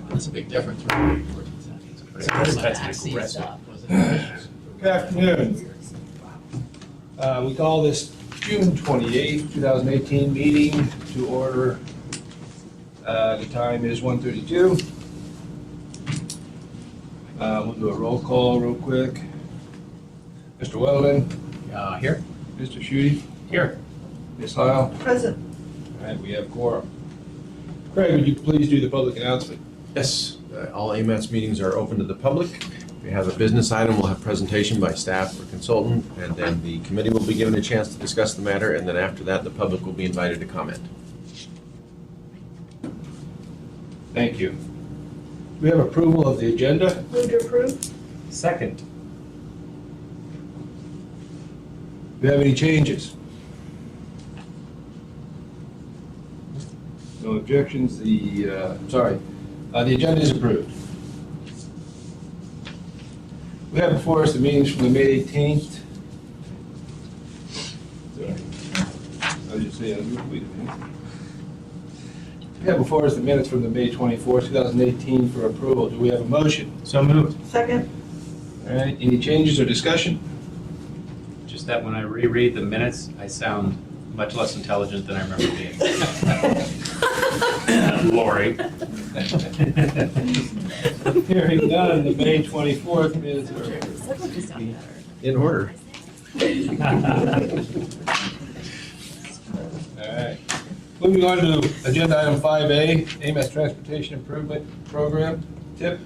That's a big difference, right? Good afternoon. We call this June 28th, 2018 meeting to order. The time is 1:32. We'll do a roll call real quick. Mr. Weldon, Here? Mr. Schutte, Here. Ms. Lyle. Present. All right, we have quorum. Craig, would you please do the public announcement? Yes, all AMATS meetings are open to the public. If we have a business item, we'll have presentation by staff or consultant, and then the committee will be given a chance to discuss the matter, and then after that, the public will be invited to comment. Thank you. We have approval of the agenda. Move to approve? Second. Do we have any changes? No objections, the agenda is approved. We have before us the meetings from the May 18th. Sorry. I was just saying, wait a minute. We have before us the minutes from the May 24th, 2018 for approval. Do we have a motion? So moved. Second? All right, any changes or discussion? Just that when I reread the minutes, I sound much less intelligent than I remember being. Lori. Hearing none, the May 24th minutes are In order. all right. Moving on to agenda item 5A, AMATS Transportation Improvement Program, TIP,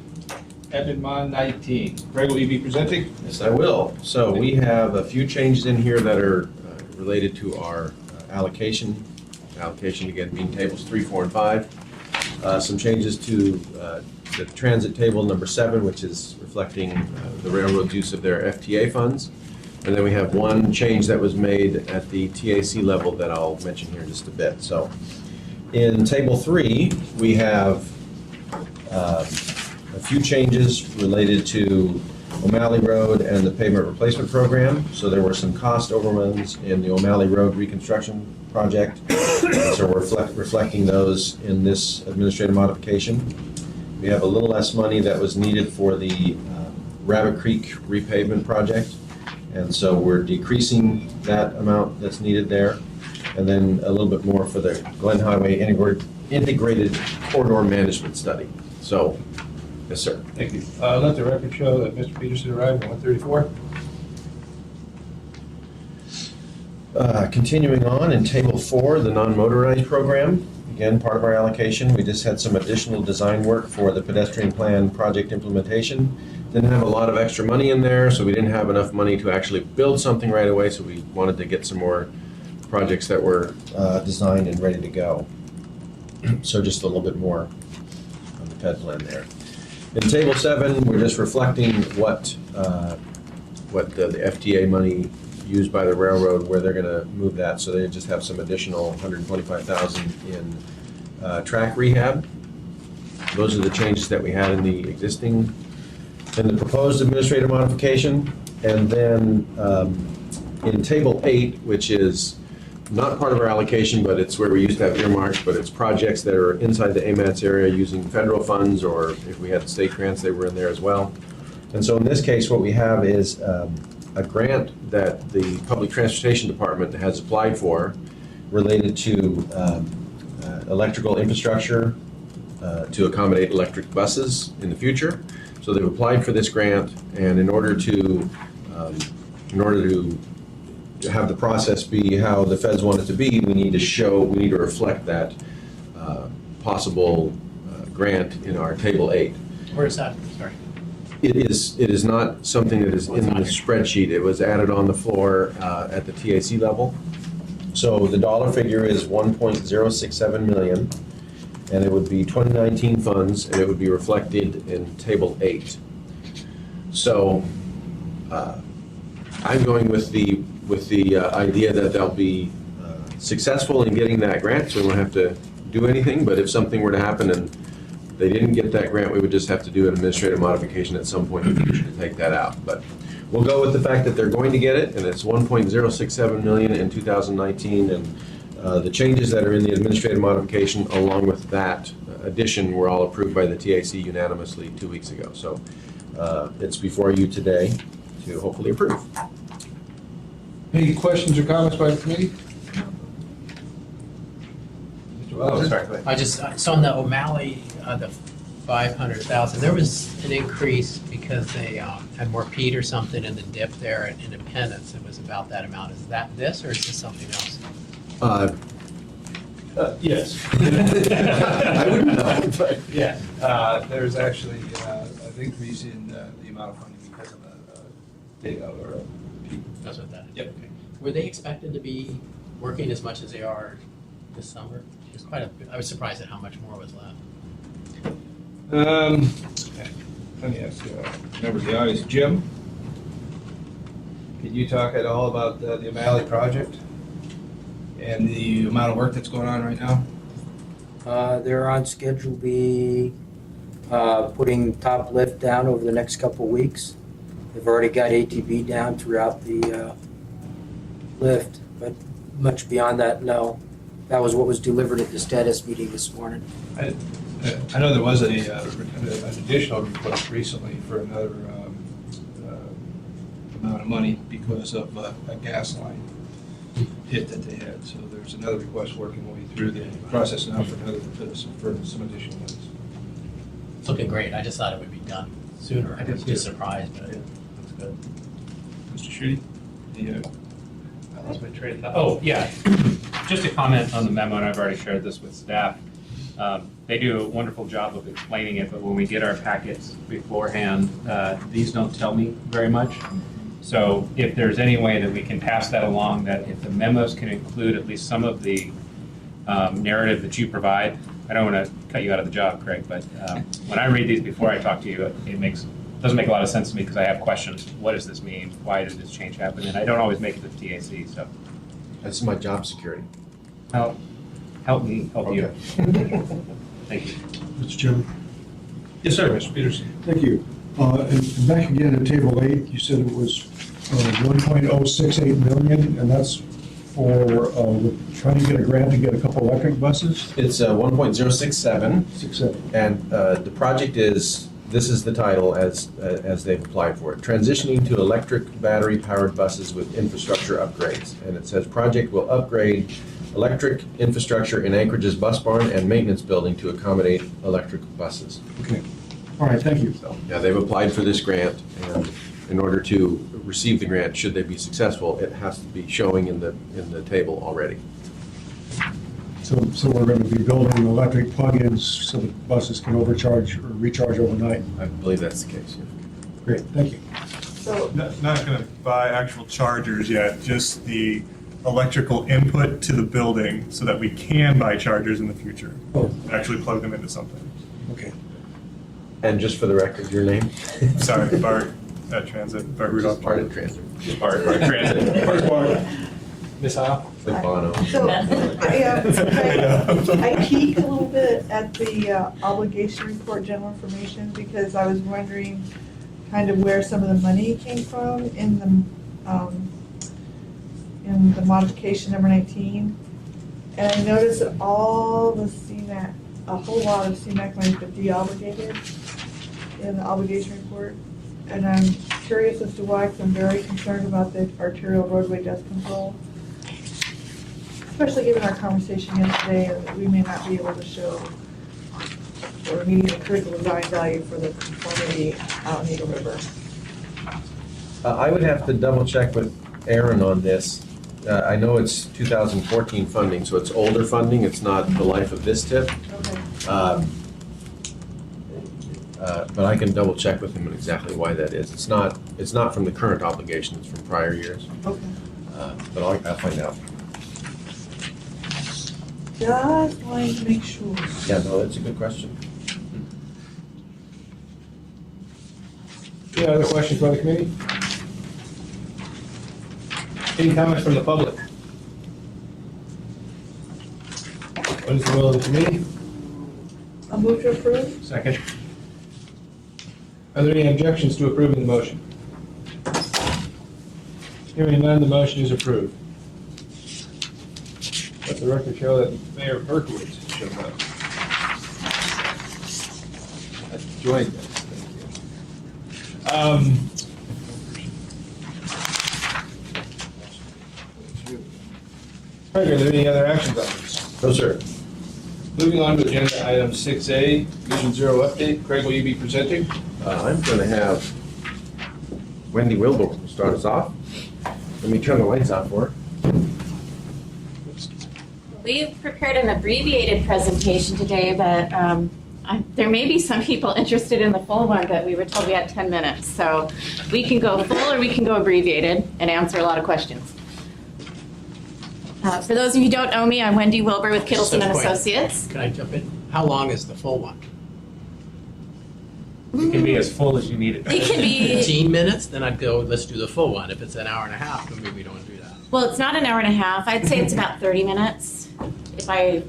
Edmond 19. Craig, will you be presenting? Yes, I will. So we have a few changes in here that are related to our allocation. Allocation, again, being tables 3, 4, and 5. Some changes to the transit table number 7, which is reflecting the railroad's use of their FTA funds. And then we have one change that was made at the TAC level that I'll mention here in just a bit. So in table 3, we have a few changes related to O'Malley Road and the pavement replacement program. So there were some cost overruns in the O'Malley Road reconstruction project. So we're reflecting those in this administrative modification. We have a little less money that was needed for the Rabbit Creek repavement project. And so we're decreasing that amount that's needed there. And then a little bit more for the Glen Highway Integrated Corridor Management Study. So, yes, sir. Thank you. Let the record show that Mr. Peterson arrived at 1:34. Continuing on in table 4, the non-motorized program. Again, part of our allocation. We just had some additional design work for the pedestrian plan project implementation. Didn't have a lot of extra money in there, so we didn't have enough money to actually build something right away, so we wanted to get some more projects that were designed and ready to go. So just a little bit more on the PED plan there. In table 7, we're just reflecting what the FTA money used by the railroad, where they're going to move that, so they just have some additional $125,000 in track rehab. Those are the changes that we had in the existing, in the proposed administrative modification. And then in table 8, which is not part of our allocation, but it's where we used to have earmarks, but it's projects that are inside the AMATS area using federal funds, or if we had state grants, they were in there as well. And so in this case, what we have is a grant that the Public Transportation Department has applied for related to electrical infrastructure to accommodate electric buses in the future. So they've applied for this grant, and in order to have the process be how the feds want it to be, we need to reflect that possible grant in our table 8. Where is that? Sorry. It is not something that is in the spreadsheet. It was added on the floor at the TAC level. So the dollar figure is 1.067 million, and it would be 2019 funds, and it would be reflected in table 8. So I'm going with the idea that they'll be successful in getting that grant, so we won't have to do anything. But if something were to happen and they didn't get that grant, we would just have to do an administrative modification at some point in the future to take that out. But we'll go with the fact that they're going to get it, and it's 1.067 million in 2019, and The changes that are in the administrative modification, along with that addition, were all approved by the TAC unanimously 2 weeks ago. So it's before you today to hopefully approve. Any questions or comments by the committee? Mr. Wowzer? Sorry, go ahead. I saw on the O'Malley, the 500,000, there was an increase because they had more peat or something in the dip there at Independence. It was about that amount. Is that this or is this something else? Yes. I wouldn't know, but Yeah, there's actually an increase in the amount of funding because of a data or a peak. That's what that is? Yep. Okay. Were they expected to be working as much as they are this summer? It's I was surprised at how much more was left. Let me ask member of the audience, Jim, can you talk at all about the O'Malley project and the amount of work that's going on right now? They're on schedule to be putting top lift down over the next couple of weeks. They've already got ATV down throughout the lift, but much beyond that, no. That was what was delivered at the status meeting this morning. I know there was an additional request recently for another amount of money because of a gas line hit that they had. So there's another request working way through the process now for some additional ones. It's looking great. I just thought it would be done sooner. I was just surprised, but it looks good. Mr. Schutte? I lost my train of thought. Oh, yeah. Just a comment on the memo, and I've already shared this with staff. They do a wonderful job of explaining it, but when we get our packets beforehand, these don't tell me very much. So if there's any way that we can pass that along, that if the memos can include at least some of the narrative that you provide, I don't want to cut you out of the job, Craig, but when I read these before I talk to you, it doesn't make a lot of sense to me because I have questions. What does this mean? Why did this change happen? And I don't always make it to TAC, so that's my job security. help me help you. Thank you. Mr. Chairman. Yes, sir, Mr. Peterson. Thank you. And back again at table 8, you said it was 1.068 million, and that's for we're trying to get a grant to get a couple electric buses. It's 1.067, 67. and the project is, this is the title as they've applied for it, transitioning to electric battery-powered buses with infrastructure upgrades. And it says project will upgrade electric infrastructure in Anchorage's bus barn and maintenance building to accommodate electric buses. Okay. All right, thank you. So, yeah, they've applied for this grant, and in order to receive the grant, should they be successful, it has to be showing in the table already. So we're going to be building electric plug-ins so that buses can overcharge or recharge overnight. I believe that's the case, yeah. Great, thank you. So, Not going to buy actual chargers yet, just the electrical input to the building so that we can buy chargers in the future. Oh. Actually plug them into something. Okay. And just for the record, your name? Sorry, Bart Transit, Bart Rudolph. Part of transit. Bart Transit. First part, Ms. Howe? With Bono. so I peeked a little bit at the obligation report, general information, because I was wondering kind of where some of the money came from in the modification number 19. And I noticed that all the CMAQ, a whole lot of CMAQ money has been de-obligated in the obligation report. And I'm curious as to why, because I'm very concerned about the arterial roadway dust control. Especially given our conversation yesterday, that we may not be able to show or meeting the critical design value for the conformity out in Eagle River. I would have to double check with Aaron on this. I know it's 2014 funding, so it's older funding. It's not the life of this tip. Okay. But I can double check with him on exactly why that is. It's not from the current obligation, it's from prior years. Okay. But I'll find out. Just wanting to make sure. Yeah, no, that's a good question. Any other questions by the committee? Any comments from the public? What is the will of the committee? I'll move to approve. Second. Are there any objections to approving the motion? Hearing none, the motion is approved. Let the record show that Mayor Berkowitz showed up. Has joined us. Thank you. Craig, are there any other action items? No, sir. Moving on to agenda item 6A, Vision Zero update. Craig, will you be presenting? I'm going to have Wendy Wilbur start us off. Let me turn the lights off for her. We've prepared an abbreviated presentation today, but there may be some people interested in the full one, but we were told we had 10 minutes. So we can go full or we can go abbreviated and answer a lot of questions. For those of you who don't know me, I'm Wendy Wilbur with Kittleson and Associates. Can I jump in? How long is the full one? It can be as full as you need it. It can be, 15 minutes? Then I'd go, let's do the full one. If it's an hour and a half, then maybe we don't do that. well, it's not an hour and a half. I'd say it's about 30 minutes if I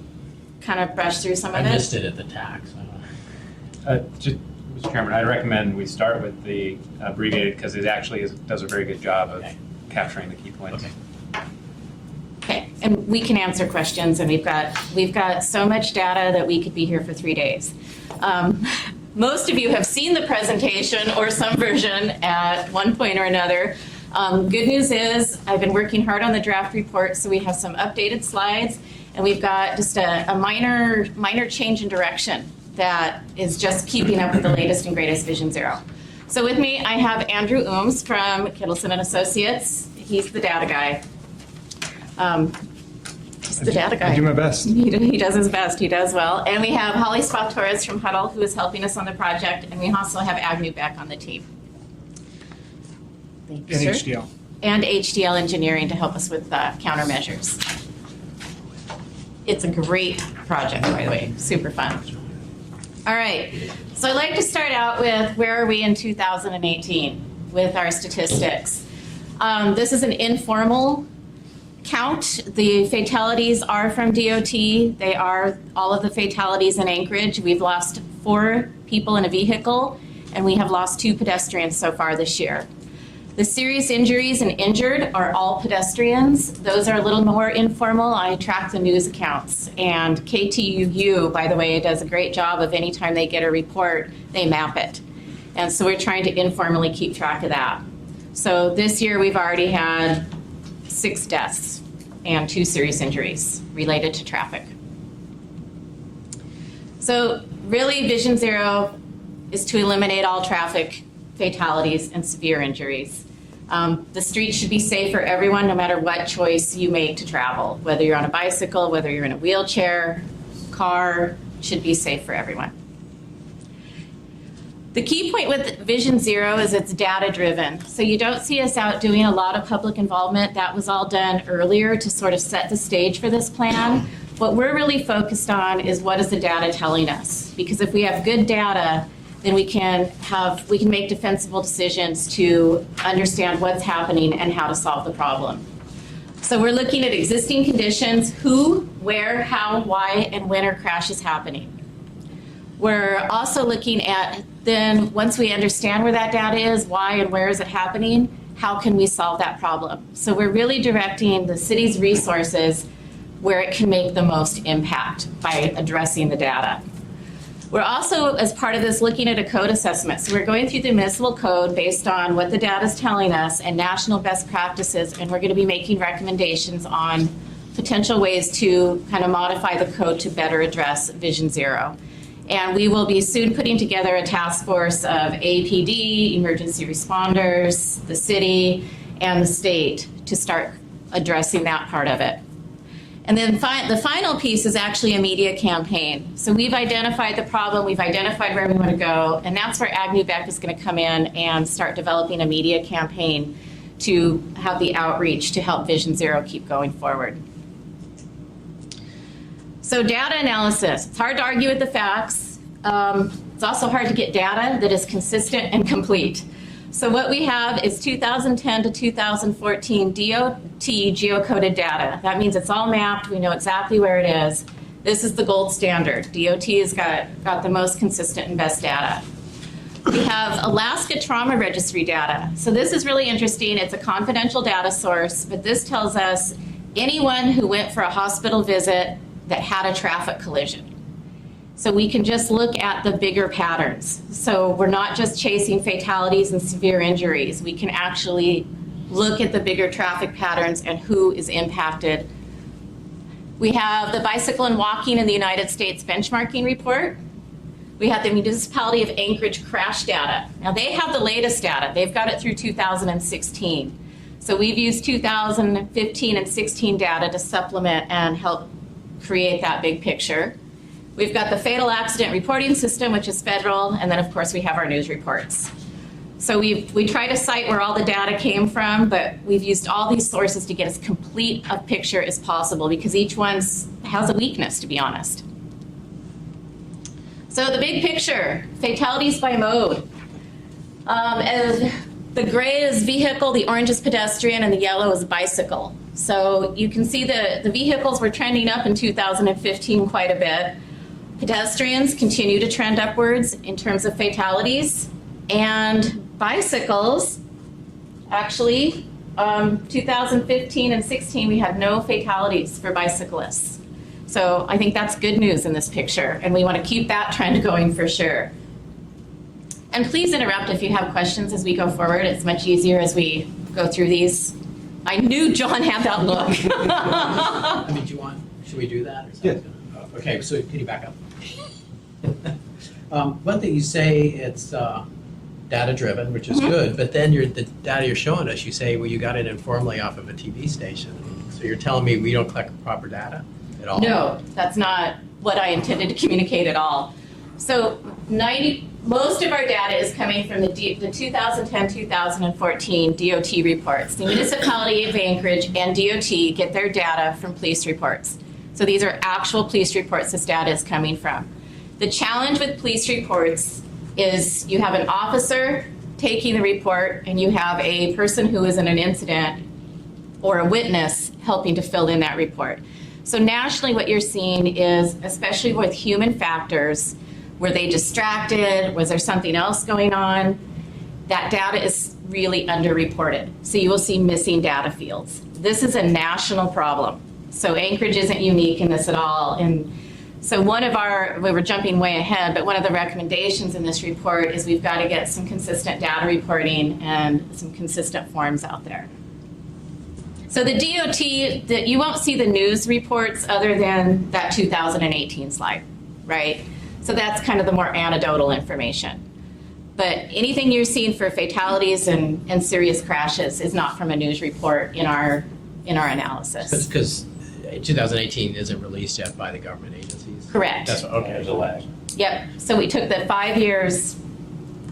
kind of brush through some I of it. missed it at the tax. I don't know. Mr. Chairman, I'd recommend we start with the abbreviated because it actually does a very good job of Okay. capturing the key points. Okay. Okay, and we can answer questions, and we've got so much data that we could be here for 3 days. Most of you have seen the presentation or some version at one point or another. Good news is I've been working hard on the draft report, so we have some updated slides, and we've got just a minor change in direction that is just keeping up with the latest and greatest Vision Zero. So with me, I have Andrew Ooms from Kittleson and Associates. He's the data guy. He's the data guy. I do my best. He does his best. He does well. And we have Holly Spot-Torres from Huddle, who is helping us on the project. And we also have Agnew back on the team. Thank you, And sir. HDL. And HDL Engineering to help us with countermeasures. It's a great project, by the way. Super fun. All right. So I'd like to start out with where are we in 2018 with our statistics. This is an informal count. The fatalities are from DOT. They are all of the fatalities in Anchorage. We've lost 4 people in a vehicle, and we have lost 2 pedestrians so far this year. The serious injuries and injured are all pedestrians. Those are a little more informal. I track the news accounts. And KTUU, by the way, does a great job of anytime they get a report, they map it. And so we're trying to informally keep track of that. So this year we've already had 6 deaths and 2 serious injuries related to traffic. So really, Vision Zero is to eliminate all traffic fatalities and severe injuries. The streets should be safe for everyone, no matter what choice you make to travel. Whether you're on a bicycle, whether you're in a wheelchair, car, should be safe for everyone. The key point with Vision Zero is it's data-driven. So you don't see us out doing a lot of public involvement. That was all done earlier to sort of set the stage for this plan. What we're really focused on is what is the data telling us? Because if we have good data, then we can make defensible decisions to understand what's happening and how to solve the problem. So we're looking at existing conditions, who, where, how, why, and when are crashes happening. We're also looking at then, once we understand where that data is, why and where is it happening, how can we solve that problem? So we're really directing the city's resources where it can make the most impact by addressing the data. We're also, as part of this, looking at a code assessment. So we're going through the municipal code based on what the data is telling us and national best practices, and we're going to be making recommendations on potential ways to kind of modify the code to better address Vision Zero. And we will be soon putting together a task force of APD, emergency responders, the city, and the state to start addressing that part of it. And then the final piece is actually a media campaign. So we've identified the problem, we've identified where we want to go, and that's where Agnew Beck is going to come in and start developing a media campaign to have the outreach to help Vision Zero keep going forward. So data analysis, it's hard to argue with the facts. It's also hard to get data that is consistent and complete. So what we have is 2010 to 2014 DOT geocoded data. That means it's all mapped, we know exactly where it is. This is the gold standard. DOT has got the most consistent and best data. We have Alaska Trauma Registry data. So this is really interesting. It's a confidential data source, but this tells us anyone who went for a hospital visit that had a traffic collision. So we can just look at the bigger patterns. So we're not just chasing fatalities and severe injuries. We can actually look at the bigger traffic patterns and who is impacted. We have the bicycle and walking in the United States benchmarking report. We have the municipality of Anchorage crash data. Now they have the latest data. They've got it through 2016. So we've used 2015 and 16 data to supplement and help create that big picture. We've got the fatal accident reporting system, which is federal, and then of course we have our news reports. So we try to cite where all the data came from, but we've used all these sources to get as complete a picture as possible because each one has a weakness, to be honest. So the big picture, fatalities by mode. And the gray is vehicle, the orange is pedestrian, and the yellow is bicycle. So you can see the vehicles were trending up in 2015 quite a bit. Pedestrians continue to trend upwards in terms of fatalities. And bicycles, actually, 2015 and 16, we had no fatalities for bicyclists. So I think that's good news in this picture, and we want to keep that trend going for sure. And please interrupt if you have questions as we go forward. It's much easier as we go through these. I knew John had that look. I mean, should we do that? Or Yeah. Okay, so can you back up? One thing you say, it's data-driven, which is good, but then the data you're showing us, you say, well, you got it informally off of a TV station. So you're telling me we don't collect proper data at all? No, that's not what I intended to communicate at all. So most of our data is coming from the 2010-2014 DOT reports. The municipality of Anchorage and DOT get their data from police reports. So these are actual police reports this data is coming from. The challenge with police reports is you have an officer taking the report and you have a person who is in an incident or a witness helping to fill in that report. So nationally what you're seeing is, especially with human factors, were they distracted? Was there something else going on? That data is really underreported. So you will see missing data fields. This is a national problem. So Anchorage isn't unique in this at all. And so we were jumping way ahead, but one of the recommendations in this report is we've got to get some consistent data reporting and some consistent forms out there. So the DOT, you won't see the news reports other than that 2018 slide, right? So that's kind of the more anecdotal information. But anything you're seeing for fatalities and serious crashes is not from a news report in our analysis. Because 2018 isn't released yet by the government agencies? Correct. That's okay. There's a lag. Yep. So we took the 5 years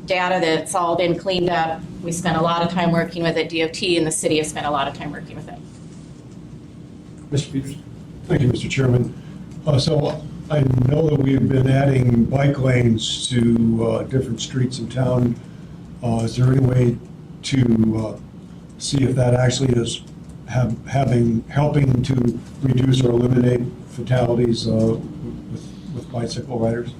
data that's all been cleaned up. We spent a lot of time working with it. DOT and the city have spent a lot of time working with it. Mr. Peters? Thank you, Mr. Chairman. So I know that we've been adding bike lanes to different streets in town. Is there any way to see if that actually is helping to reduce or eliminate fatalities with bicycle riders?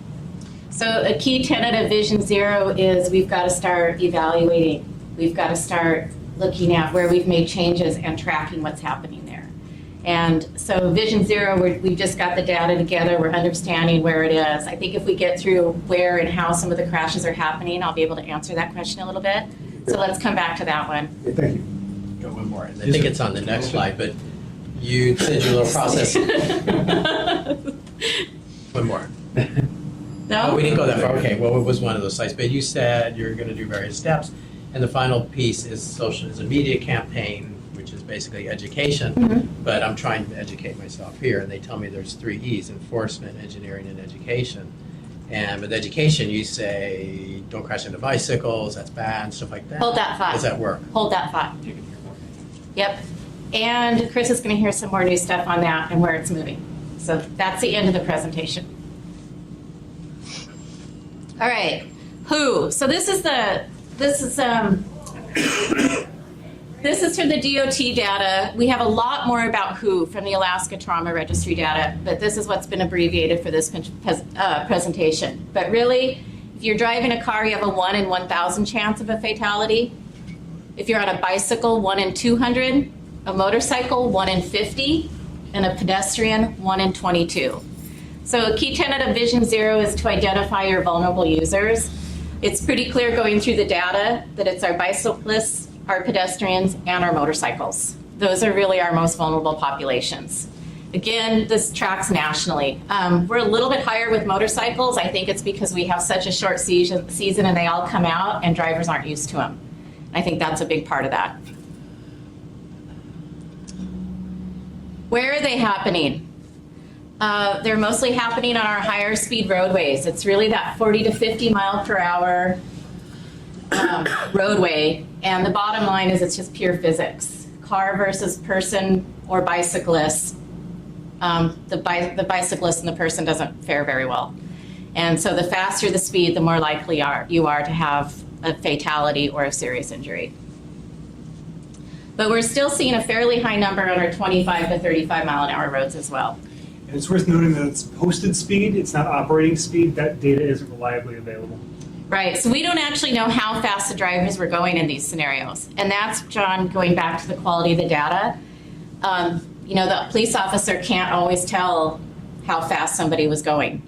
So a key tenet of Vision Zero is we've got to start evaluating. We've got to start looking at where we've made changes and tracking what's happening there. And so Vision Zero, we've just got the data together. We're understanding where it is. I think if we get through where and how some of the crashes are happening, I'll be able to answer that question a little bit. So let's come back to that one. Thank you. Go one more. I think it's on the next slide, but you said your little process. One more. No? Oh, we didn't go that far. Okay, well, it was one of those sites, but you said you're going to do various steps, and the final piece is a media campaign, which is basically education. Mhm. But I'm trying to educate myself here, and they tell me there's 3 E's: enforcement, engineering, and education. And with education, you say don't crash into bicycles, that's bad, and stuff like that. Hold that thought. Does that work? Hold that thought. Yep. And Chris is going to hear some more new stuff on that and where it's moving. So that's the end of the presentation. All right. Who? So this is from the DOT data. We have a lot more about who from the Alaska Trauma Registry data, but this is what's been abbreviated for this presentation. But really, if you're driving a car, you have a 1 in 1,000 chance of a fatality. If you're on a bicycle, 1 in 200. a motorcycle 1 in 50, and a pedestrian 1 in 22. So a key tenet of Vision Zero is to identify your vulnerable users. It's pretty clear going through the data that it's our bicyclists, our pedestrians, and our motorcycles. Those are really our most vulnerable populations. Again, this tracks nationally. We're a little bit higher with motorcycles. I think it's because we have such a short season and they all come out and drivers aren't used to them. I think that's a big part of that. Where are they happening? They're mostly happening on our higher speed roadways. It's really that 40 to 50 mile per hour roadway. And the bottom line is it's just pure physics. Car versus person or bicyclist. The bicyclist and the person doesn't fare very well. And so the faster the speed, the more likely you are to have a fatality or a serious injury. But we're still seeing a fairly high number on our 25 to 35 mile an hour roads as well. And it's worth noting that it's posted speed, it's not operating speed. That data isn't reliably available. Right, so we don't actually know how fast the drivers were going in these scenarios. And that's, John, going back to the quality of the data. You know, the police officer can't always tell how fast somebody was going.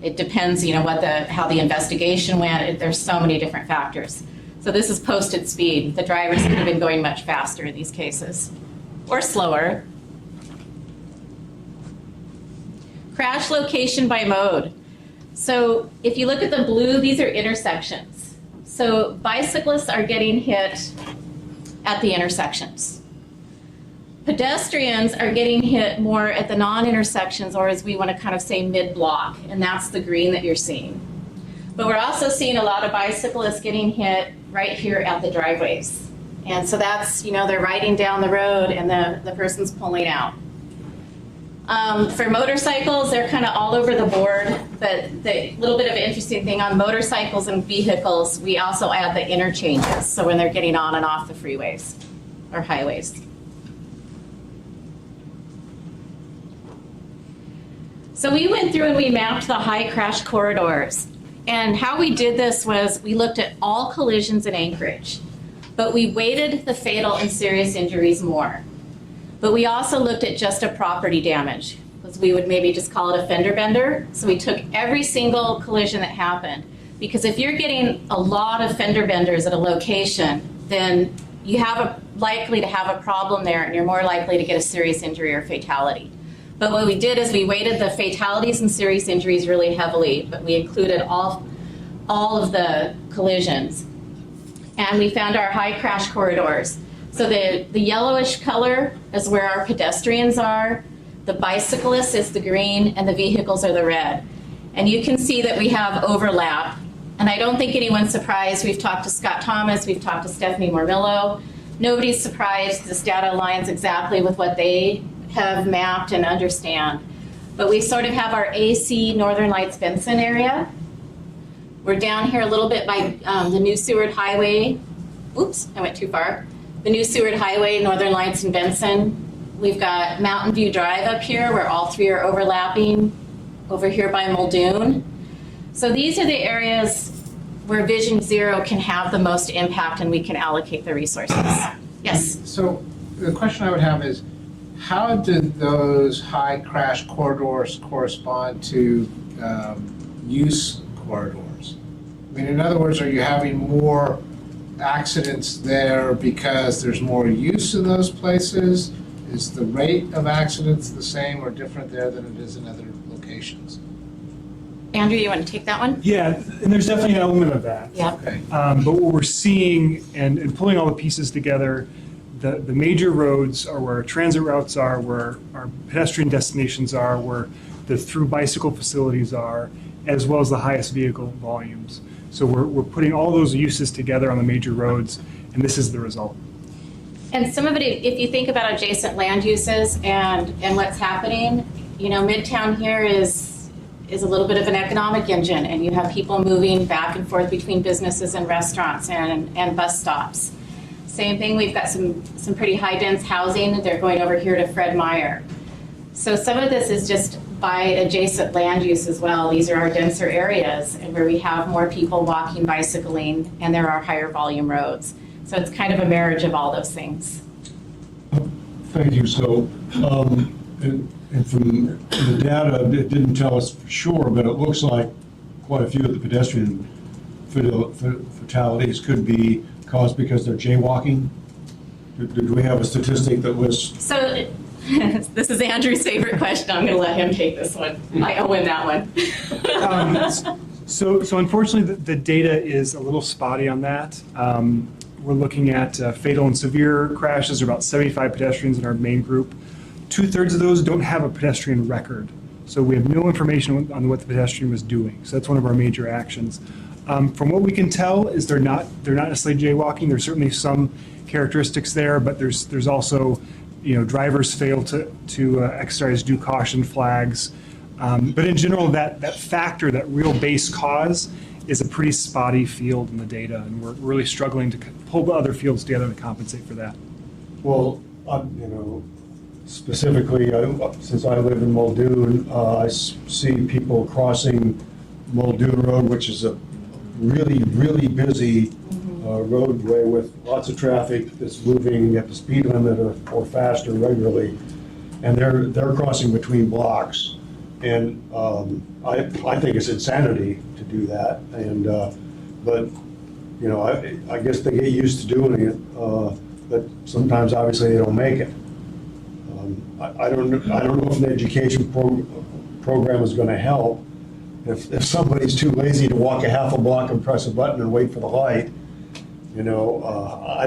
It depends, you know, how the investigation went. There's so many different factors. So this is posted speed. The drivers could have been going much faster in these cases, or slower. Crash location by mode. So if you look at the blue, these are intersections. So bicyclists are getting hit at the intersections. Pedestrians are getting hit more at the non-intersections, or as we want to kind of say mid-block, and that's the green that you're seeing. But we're also seeing a lot of bicyclists getting hit right here at the driveways. And so that's, you know, they're riding down the road and the person's pulling out. For motorcycles, they're kind of all over the board, but the little bit of an interesting thing on motorcycles and vehicles, we also add the interchanges, so when they're getting on and off the freeways or highways. So we went through and we mapped the high crash corridors. And how we did this was we looked at all collisions in Anchorage, but we weighted the fatal and serious injuries more. But we also looked at just a property damage, because we would maybe just call it a fender bender. So we took every single collision that happened. Because if you're getting a lot of fender benders at a location, then you have likely to have a problem there, and you're more likely to get a serious injury or fatality. But what we did is we weighted the fatalities and serious injuries really heavily, but we included all of the collisions. And we found our high crash corridors. So the yellowish color is where our pedestrians are, the bicyclists is the green, and the vehicles are the red. And you can see that we have overlap. And I don't think anyone's surprised. We've talked to Scott Thomas, we've talked to Stephanie Mormillo. Nobody's surprised. This data aligns exactly with what they have mapped and understand. But we sort of have our AC Northern Lights Benson area. We're down here a little bit by the New Seward Highway. Oops, I went too far. The New Seward Highway, Northern Lights and Benson. We've got Mountain View Drive up here where all three are overlapping. Over here by Muldoon. So these are the areas where Vision Zero can have the most impact and we can allocate the resources. Yes? So the question I would have is, how did those high crash corridors correspond to use corridors? I mean, in other words, are you having more accidents there because there's more use in those places? Is the rate of accidents the same or different there than it is in other locations? Andrew, you want to take that one? Yeah, and there's definitely an element of that. Yeah. Okay. But what we're seeing and pulling all the pieces together, the major roads are where transit routes are, where our pedestrian destinations are, where the through bicycle facilities are, as well as the highest vehicle volumes. So we're putting all those uses together on the major roads, and this is the result. And some of it, if you think about adjacent land uses and what's happening, you know, Midtown here is a little bit of an economic engine, and you have people moving back and forth between businesses and restaurants and bus stops. Same thing, we've got some pretty high dense housing. They're going over here to Fred Meyer. So some of this is just by adjacent land use as well. These are our denser areas and where we have more people walking, bicycling, and there are higher volume roads. So it's kind of a marriage of all those things. Thank you. So, and from the data, it didn't tell us for sure, but it looks like quite a few of the pedestrian fatalities could be caused because they're jaywalking. Do we have a statistic that lists? So this is Andrew's favorite question. I'm going to let him take this one. I owe him that one. So unfortunately, the data is a little spotty on that. We're looking at fatal and severe crashes. There are about 75 pedestrians in our main group. 2/3 of those don't have a pedestrian record. So we have no information on what the pedestrian was doing. So that's one of our major actions. From what we can tell is they're not necessarily jaywalking. There's certainly some characteristics there, but there's also, drivers fail to exercise due caution flags. But in general, that factor, that real base cause, is a pretty spotty field in the data, and we're really struggling to pull other fields together to compensate for that. Well, specifically, since I live in Muldoon, I see people crossing Muldoon Road, which is a really, really busy roadway with lots of traffic that's moving at the speed limit or faster regularly, and they're crossing between blocks. And I think it's insanity to do that. And but I guess they get used to doing it. But sometimes, obviously, they don't make it. I don't know if an education program is going to help. If somebody's too lazy to walk a half a block and press a button and wait for the light, I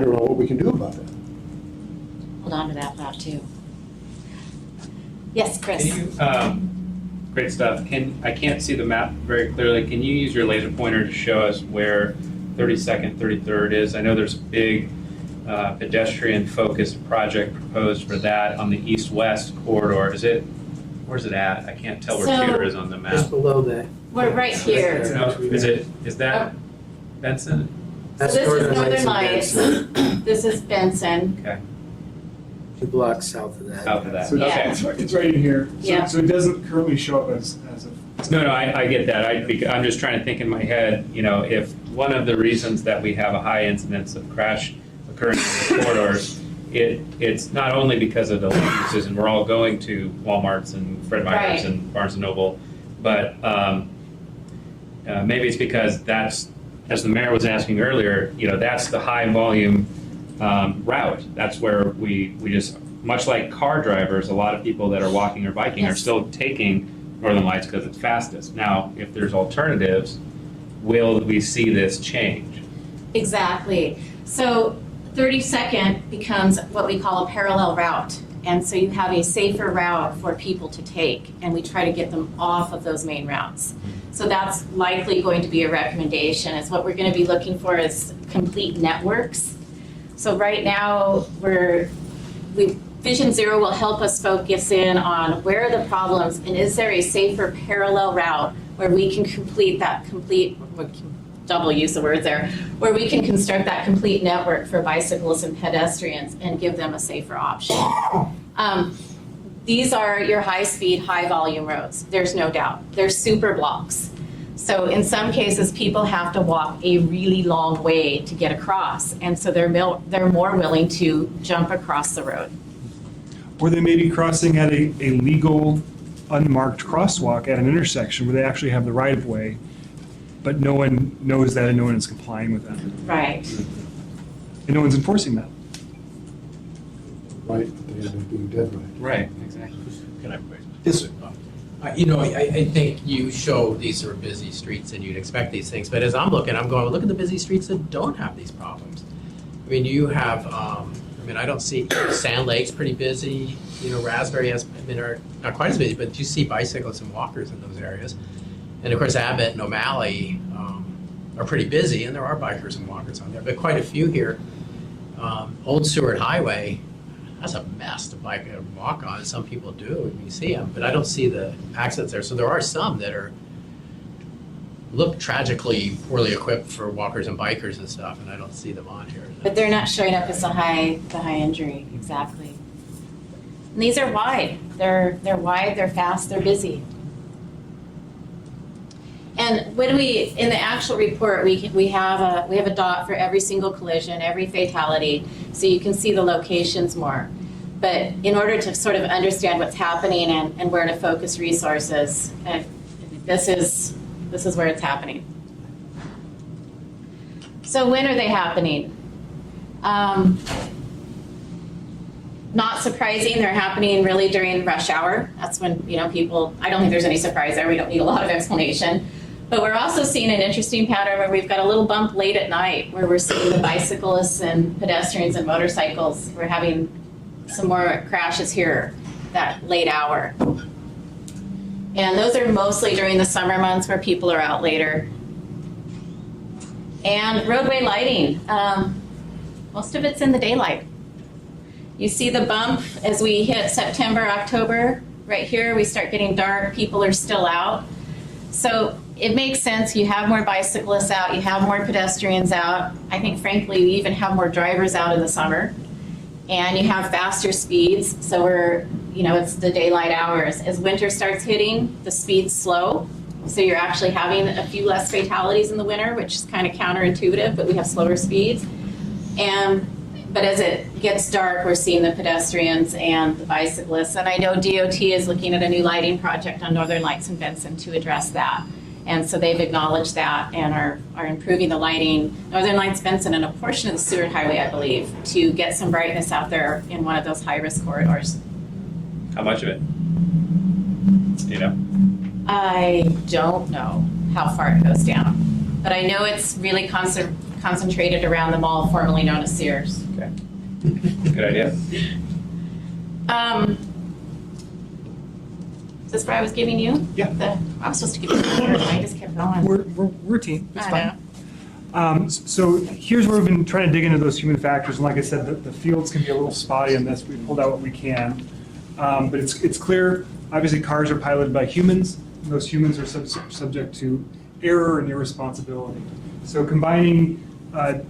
don't know what we can do about it. Hold on to that thought too. Yes, Chris. Can you, great stuff. I can't see the map very clearly. Can you use your laser pointer to show us where 32nd, 33rd is? I know there's a big pedestrian-focused project proposed for that on the east-west corridor. Where's it at? I can't tell where So- Tudor is on the map. Just below that. We're right here. No, is that Benson? So this is Northern Lights. This is Benson. Okay, 2 blocks south of that. south of that. So Okay. it's right in here. Yeah. So it doesn't currently show up as of. No, I get that. I'm just trying to think in my head, if one of the reasons that we have a high incidence of crash occurring in the corridors, it's not only because of the land uses, and we're all going to Walmarts and Fred Meyer's Right. and Barnes & Noble, but maybe it's because that's, as the mayor was asking earlier, that's the high volume route. That's where we just, much like car drivers, a lot of people that are walking or biking are Yes. still taking Northern Lights because it's fastest. Now, if there's alternatives, will we see this change? Exactly. So 32nd becomes what we call a parallel route. And so you have a safer route for people to take, and we try to get them off of those main routes. So that's likely going to be a recommendation, is what we're going to be looking for is complete networks. So right now, Vision Zero will help us focus in on where are the problems, and is there a safer parallel route where we can double use the word there, where we can construct that complete network for bicyclists and pedestrians and give them a safer option. These are your high-speed, high-volume roads. There's no doubt. They're super blocks. So in some cases, people have to walk a really long way to get across, and so they're more willing to jump across the road. Or they may be crossing at a legal, unmarked crosswalk at an intersection where they actually have the right-of-way, but no one knows that and no one is complying with that. Right. And no one's enforcing that. Right, they end up being dead right. Right, exactly. Can I put this? I think you show these are busy streets and you'd expect these things, but as I'm looking, I'm going, well, look at the busy streets that don't have these problems. I mean, you have, I don't see, Sand Lake's pretty busy, Raspberry are not quite as busy, but you see bicyclists and walkers in those areas. And of course, Abbott and O'Malley are pretty busy, and there are bikers and walkers on there, but quite a few here. Old Seward Highway, that's a mess to bike and walk on. Some people do, you see them, but I don't see the accidents there. So there are some that look tragically poorly equipped for walkers and bikers and stuff, and I don't see them on here. But they're not showing up as the high injury, exactly. And these are wide. They're wide, they're fast, they're busy. And when in the actual report, we have a dot for every single collision, every fatality, so you can see the locations more. But in order to sort of understand what's happening and where to focus resources, this is where it's happening. So when are they happening? Not surprising, they're happening really during rush hour. That's when, people, I don't think there's any surprise there. We don't need a lot of explanation. But we're also seeing an interesting pattern where we've got a little bump late at night where we're seeing the bicyclists and pedestrians and motorcycles. We're having some more crashes here that late hour. And those are mostly during the summer months where people are out later. And roadway lighting, most of it's in the daylight. You see the bump as we hit September, October. Right here, we start getting dark, people are still out. So it makes sense, you have more bicyclists out, you have more pedestrians out. I think frankly, you even have more drivers out in the summer. And you have faster speeds, so it's the daylight hours. As winter starts hitting, the speeds slow. So you're actually having a few less fatalities in the winter, which is kind of counterintuitive, but we have slower speeds. But as it gets dark, we're seeing the pedestrians and the bicyclists. And I know DOT is looking at a new lighting project on Northern Lights in Benson to address that. And so they've acknowledged that and are improving the lighting. Northern Lights Benson and a portion of the Seward Highway, I believe, to get some brightness out there in one of those high-risk corridors. How much of it? Do you know? I don't know how far it goes down, but I know it's really concentrated around the mall formerly known as Sears. Okay. Good idea. Is this what I was giving you? Yeah. I was supposed to give you the I just kept going. We're a team, it's I fine. know. So here's where we've been trying to dig into those human factors, and like I said, the fields can be a little spotty in this. We pulled out what we can. But it's clear, obviously cars are piloted by humans, and those humans are subject to error and irresponsibility. So combining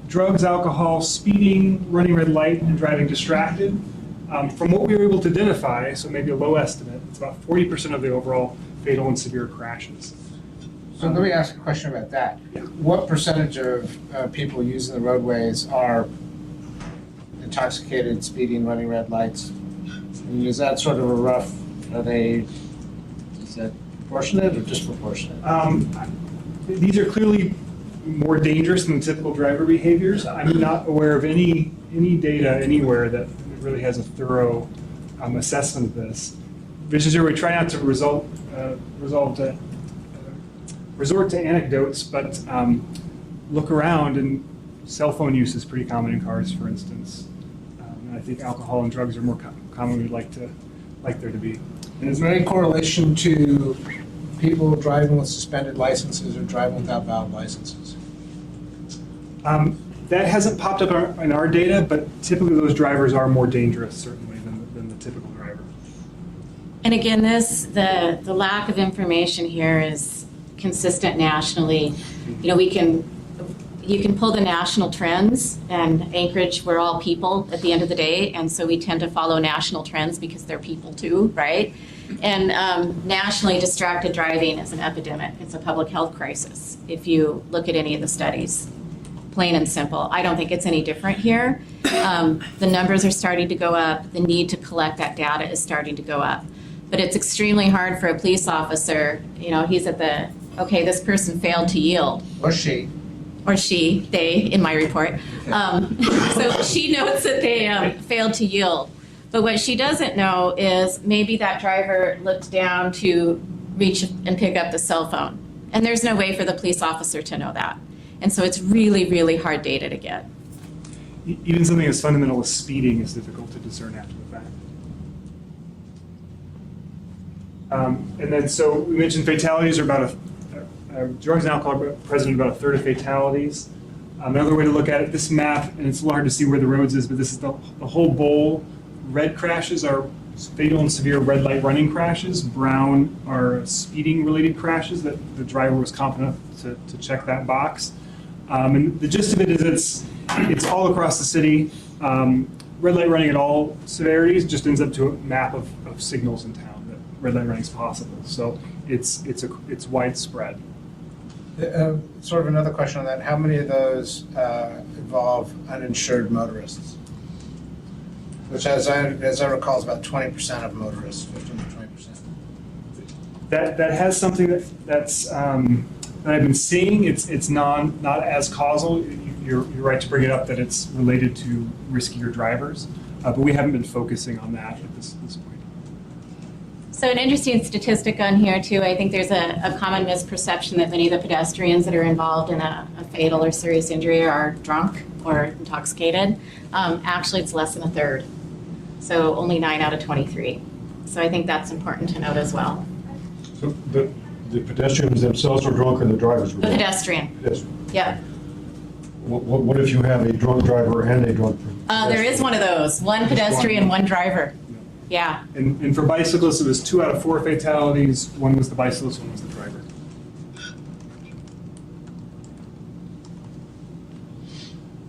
drugs, alcohol, speeding, running red light, and driving distracted, from what we were able to identify, so maybe a low estimate, it's about 40% of the overall fatal and severe crashes. So let me ask a question about that. Yeah. What percentage of people using the roadways are intoxicated, speeding, running red lights? I mean, is that sort of a rough, is that proportionate or disproportionate? These are clearly more dangerous than typical driver behaviors. I'm not aware of any data anywhere that really has a thorough assessment of this. Vision Zero, we try not to resort to anecdotes, but look around, and cell phone use is pretty common in cars, for instance. And I think alcohol and drugs are more common we'd like there to be. And is there any correlation to people driving with suspended licenses or driving without valid licenses? That hasn't popped up in our data, but typically those drivers are more dangerous, certainly, than the typical driver. And again, the lack of information here is consistent nationally. You can pull the national trends, and Anchorage, we're all people at the end of the day, and so we tend to follow national trends because they're people too, right? And nationally, distracted driving is an epidemic. It's a public health crisis if you look at any of the studies. Plain and simple. I don't think it's any different here. The numbers are starting to go up. The need to collect that data is starting to go up. But it's extremely hard for a police officer. He's at okay, this person failed to yield. Or she. Or she, they, in my report. So she notes that they failed to yield. But what she doesn't know is maybe that driver looked down to reach and pick up the cell phone. And there's no way for the police officer to know that. And so it's really, really hard data to get. Even something as fundamental as speeding is difficult to discern after the fact. And then, so we mentioned fatalities are about drugs and alcohol are present in about a third of fatalities. Another way to look at it, this map, and it's a little hard to see where the roads is, but this is the whole bowl. Red crashes are fatal and severe red light running crashes. Brown are speeding related crashes that the driver was competent enough to check that box. And the gist of it is it's all across the city. Red light running at all severities just ends up to a map of signals in town that red light running is possible. So it's widespread. Sort of another question on that. How many of those involve uninsured motorists? which as I recall is about 20% of motorists, 15 to 20%. That has something that's that I've been seeing. It's not as causal. You're right to bring it up that it's related to riskier drivers, but we haven't been focusing on that at this point. So an interesting statistic on here too, I think there's a common misperception that many of the pedestrians that are involved in a fatal or serious injury are drunk or intoxicated. Actually, it's less than a third. So only 9 out of 23. So I think that's important to note as well. So the pedestrians themselves are drunk or the drivers were The drunk? pedestrian, Yes. yeah. What if you have a drunk driver and a drunk? There is one of those, one pedestrian, one driver. Yeah. And for bicyclists, it was 2 out of 4 fatalities. One was the bicyclist, one was the driver.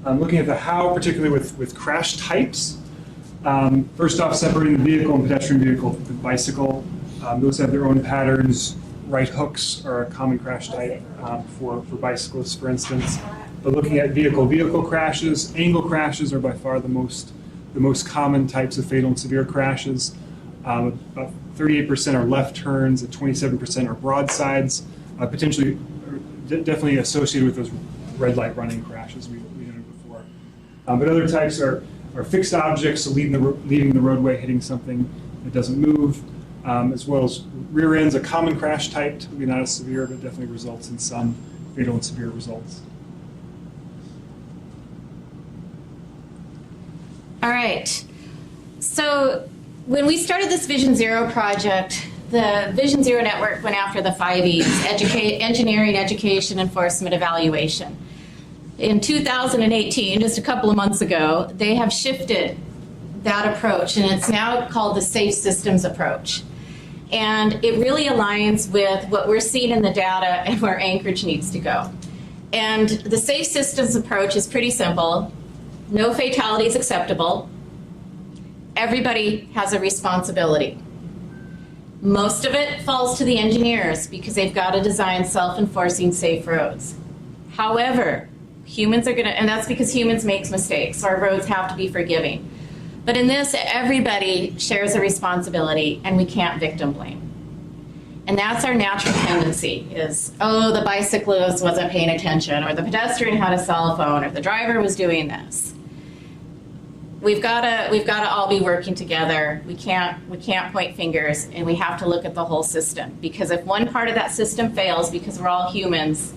I'm looking at the how, particularly with crash types. First off, separating the vehicle and pedestrian vehicle from the bicycle. Those have their own patterns. Right hooks are a common crash type for bicyclists, for instance. But looking at vehicle crashes, angle crashes are by far the most common types of fatal and severe crashes. About 38% are left turns, and 27% are broadsides, potentially, definitely associated with those red light running crashes we noted before. But other types are fixed objects, so leaving the roadway, hitting something that doesn't move, as well as rear ends, a common crash type, typically not as severe, but definitely results in some fatal and severe results. All right. So when we started this Vision Zero project, the Vision Zero network went after the 5 E's: engineering, education, enforcement, evaluation. In 2018, just a couple of months ago, they have shifted that approach, and it's now called the Safe Systems approach. And it really aligns with what we're seeing in the data and where Anchorage needs to go. And the Safe Systems approach is pretty simple. No fatalities acceptable. Everybody has a responsibility. Most of it falls to the engineers because they've got to design self-enforcing safe roads. However, humans are going to, and that's because humans make mistakes, so our roads have to be forgiving. But in this, everybody shares a responsibility, and we can't victim blame. And that's our natural tendency is, oh, the bicyclist wasn't paying attention, or the pedestrian had a cell phone, or the driver was doing this. We've got to all be working together. We can't point fingers, and we have to look at the whole system, because if one part of that system fails because we're all humans,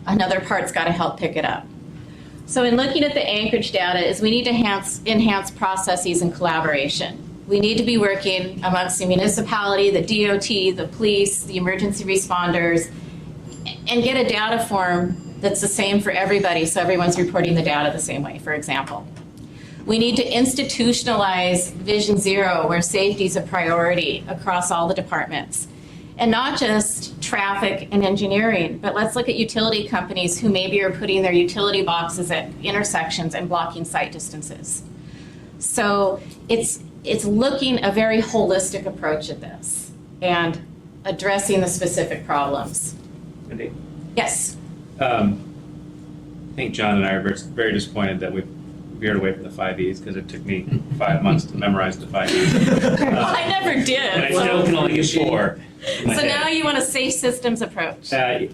another part's got to help pick it up. So in looking at the Anchorage data is we need to enhance processes and collaboration. We need to be working amongst the municipality, the DOT, the police, the emergency responders, and get a data form that's the same for everybody, so everyone's reporting the data the same way, for example. We need to institutionalize Vision Zero, where safety is a priority across all the departments. And not just traffic and engineering, but let's look at utility companies who maybe are putting their utility boxes at intersections and blocking sight distances. So it's looking a very holistic approach at this and addressing the specific problems. Andy? Yes. I think John and I are very disappointed that we've veered away from the 5 E's because it took me 5 months to memorize the 5 E's. I never did. And I still can only get 4. So now you want a safe systems approach. I'd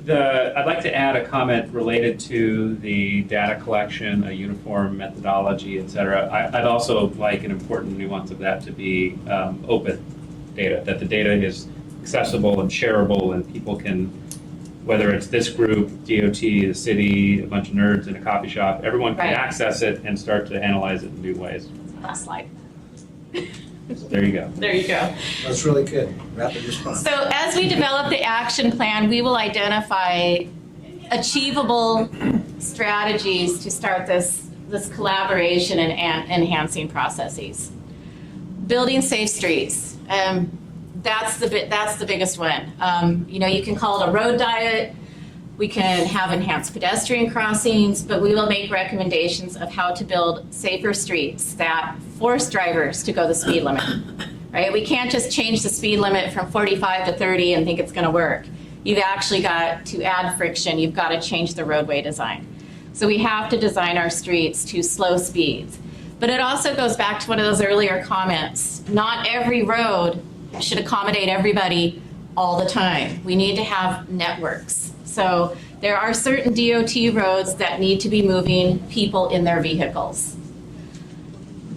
like to add a comment related to the data collection, a uniform methodology, et cetera. I'd also like an important nuance of that to be open data, that the data is accessible and shareable, and people can, whether it's this group, DOT, the city, a bunch of nerds in a coffee shop, everyone can Right. access it and start to analyze it in new ways. Last slide. There you go. There you go. That's really good. Rapid response. So as we develop the action plan, we will identify achievable strategies to start this collaboration and enhancing processes. Building safe streets. That's the biggest one. You can call it a road diet. We can have enhanced pedestrian crossings, but we will make recommendations of how to build safer streets that force drivers to go the speed limit, right? We can't just change the speed limit from 45 to 30 and think it's going to work. You've actually got to add friction. You've got to change the roadway design. So we have to design our streets to slow speeds. But it also goes back to one of those earlier comments. Not every road should accommodate everybody all the time. We need to have networks. So there are certain DOT roads that need to be moving people in their vehicles.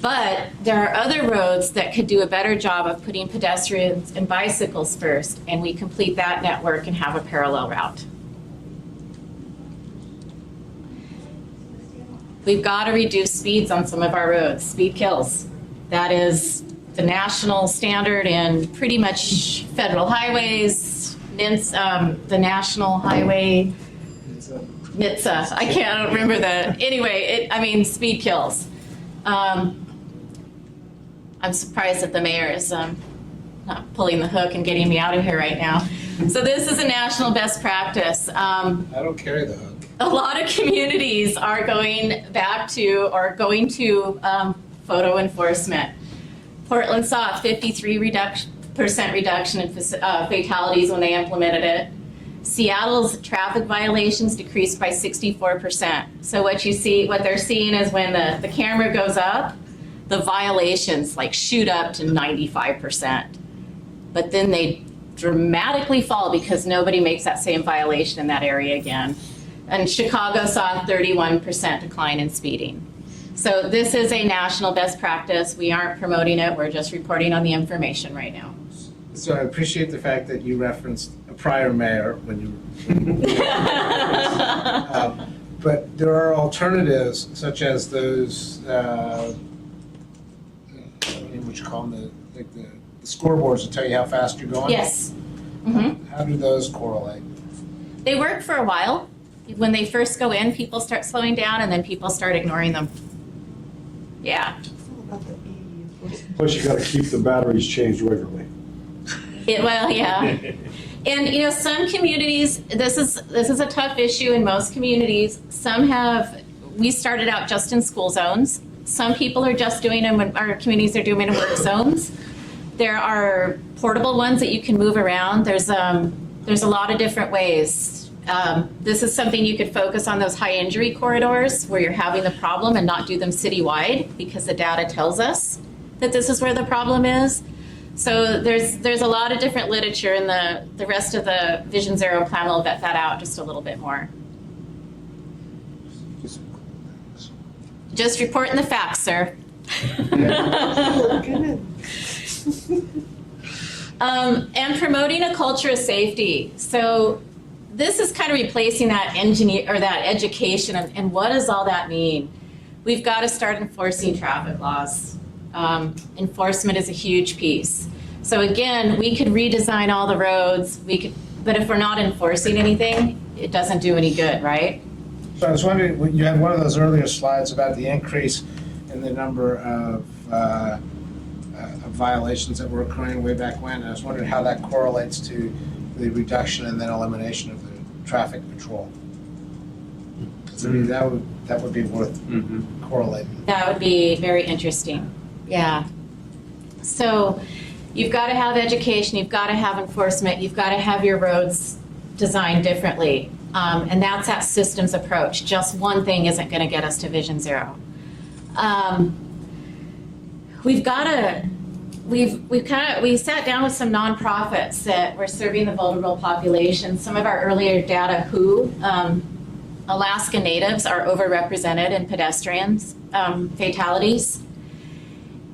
But there are other roads that could do a better job of putting pedestrians and bicycles first, and we complete that network and have a parallel route. We've got to reduce speeds on some of our roads. Speed kills. That is the national standard in pretty much federal highways, the national highway, NHTSA. I don't remember the, anyway, speed kills. I'm surprised that the mayor is not pulling the hook and getting me out of here right now. So this is a national best practice. I don't carry the hook. A lot of communities are going back to or going to photo enforcement. Portland saw a 53% reduction in fatalities when they implemented it. Seattle's traffic violations decreased by 64%. So what they're seeing is when the camera goes up, the violations like shoot up to 95%. But then they dramatically fall because nobody makes that same violation in that area again. And Chicago saw a 31% decline in speeding. So this is a national best practice. We aren't promoting it, we're just reporting on the information right now. So I appreciate the fact that you referenced a prior mayor when you. But there are alternatives such as those, what you call them, the scoreboards that tell you how fast you're going? Yes. Mm-hmm. How do those correlate? They work for a while. When they first go in, people start slowing down and then people start ignoring them. Yeah. It's all about the EV. Plus, you got to keep the batteries changed regularly. Well, yeah. And some communities, this is a tough issue in most communities. We started out just in school zones. Some people are just doing them when our communities are doing in work zones. There are portable ones that you can move around. There's a lot of different ways. This is something you could focus on those high injury corridors where you're having the problem and not do them citywide because the data tells us that this is where the problem is. So there's a lot of different literature, and the rest of the Vision Zero plan will vet that out just a little bit more. Just reporting the facts, sir. And promoting a culture of safety. So this is kind of replacing that education, and what does all that mean? We've got to start enforcing traffic laws. Enforcement is a huge piece. So again, we could redesign all the roads, but if we're not enforcing anything, it doesn't do any good, right? So I was wondering, you had one of those earlier slides about the increase in the number of violations that were occurring way back when. And I was wondering how that correlates to the reduction and then elimination of the traffic patrol. 'Cause I mean, that would be worth correlating. That would be very interesting. Yeah. So you've got to have education, you've got to have enforcement, you've got to have your roads designed differently. And that's that systems approach. Just one thing isn't going to get us to Vision Zero. We sat down with some nonprofits that were serving the vulnerable population. Some of our earlier data, Alaska Natives are overrepresented in pedestrians fatalities.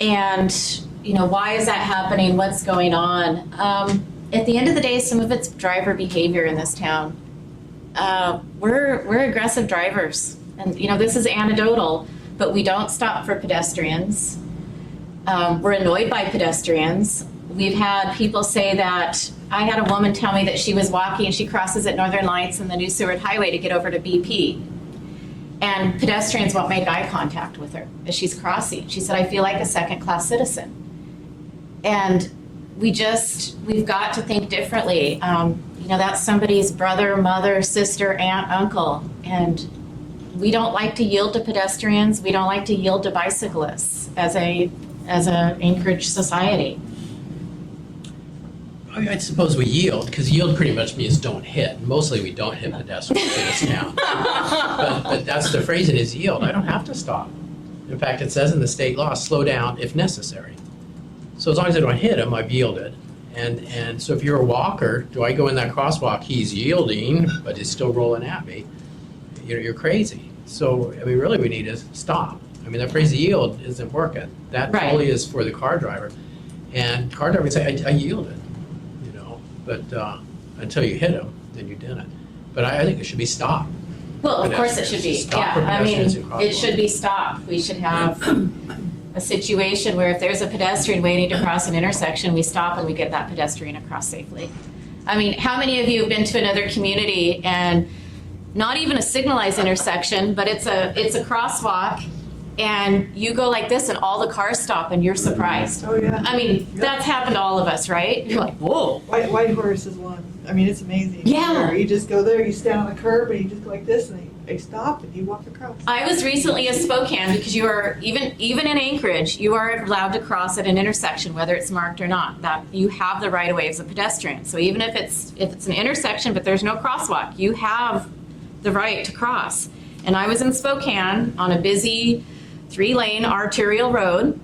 And why is that happening? What's going on? At the end of the day, some of it's driver behavior in this town. We're aggressive drivers, and this is anecdotal, but we don't stop for pedestrians. We're annoyed by pedestrians. We've had people say that. I had a woman tell me that she was walking and she crosses at Northern Lights and the New Seward Highway to get over to BP. And pedestrians won't make eye contact with her as she's crossing. She said, I feel like a second-class citizen. And we've got to think differently. That's somebody's brother, mother, sister, aunt, uncle. And we don't like to yield to pedestrians. We don't like to yield to bicyclists as an Anchorage society. I suppose we yield, because yield pretty much means don't hit. Mostly we don't hit pedestrians in this town. But that's the phrase, it is yield. I don't have to stop. In fact, it says in the state law, slow down if necessary. So as long as I don't hit him, I've yielded. And so if you're a walker, do I go in that crosswalk? He's yielding, but he's still rolling at me. You're crazy. So, I mean, really we need is stop. I mean, that phrase yield isn't working. That Right. fully is for the car driver. And car driver would say, I yielded, you know, but until you hit him, then you didn't. But I think it should be stop. Well, of course it should be, Stop for yeah, I mean, pedestrians and it should be stopped. We should have a situation where if there's a pedestrian waiting to cross an intersection, we stop and we get that pedestrian across safely. I mean, how many of you have been to another community and not even a signalized intersection, but it's a crosswalk, and you go like this and all the cars stop and you're surprised? Oh, yeah. I mean, that's happened to all of us, right? You're like, whoa. White Horse is one. I mean, it's amazing. Yeah. You just go there, you stand on the curb, and you just go like this, and they stop, and you walk across. I was recently in Spokane because you are even in Anchorage, you are allowed to cross at an intersection, whether it's marked or not. That you have the right of way as a pedestrian. So even if it's an intersection but there's no crosswalk, you have the right to cross. And I was in Spokane on a busy 3-lane arterial road,